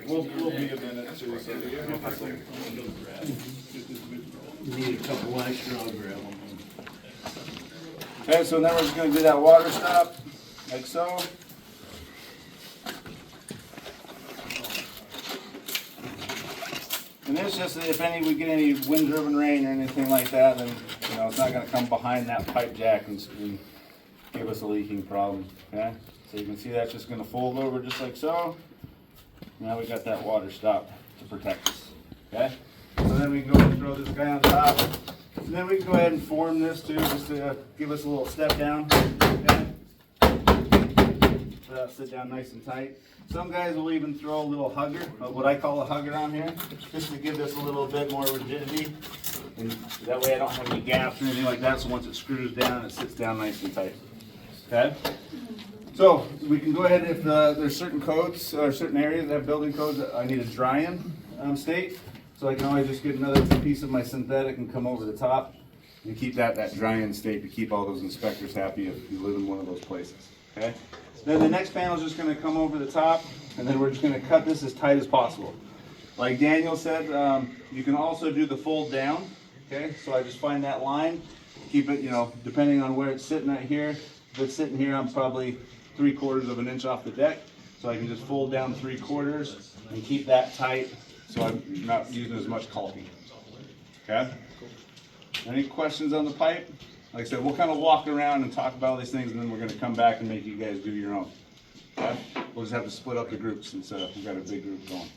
We'll be a minute too. So You need a couple extra, I'll grab them. okay, so now we're just going to do that water stop, like so. And this just, if we get any wind-driven rain or anything like that, then it's not going to come behind that pipe jack and give us a leaking problem. Okay, so you can see that's just going to fold over just like so. Now we got that water stop to protect us. Okay, so then we can go ahead and throw this guy on top. And then we can go ahead and form this too, just to give us a little step down. Okay, so that'll sit down nice and tight. Some guys will even throw a little hugger, what I call a hugger on here, just to give this a little bit more rigidity. And that way I don't have any gaps or anything like that, so once it screws down, it sits down nice and tight. Okay? So we can go ahead, if there's certain codes or certain areas that have building codes that I need a dry-in state, so I can always just get another piece of my synthetic and come over the top and keep that dry-in state to keep all those inspectors happy if you live in one of those places. Okay? Then the next panel is just going to come over the top, and then we're just going to cut this as tight as possible. Like Daniel said, you can also do the fold down. Okay, so I just find that line, keep it, depending on where it's sitting at here. If it's sitting here, I'm probably 3/4 of an inch off the deck, so I can just fold down 3/4 and keep that tight, so I'm not using as much caulking. Okay. Any questions on the pipe? Like I said, we'll kind of walk around and talk about all these things, and then we're going to come back and make you guys do your own. Okay? We'll just have to split up the groups since we've got a big group going.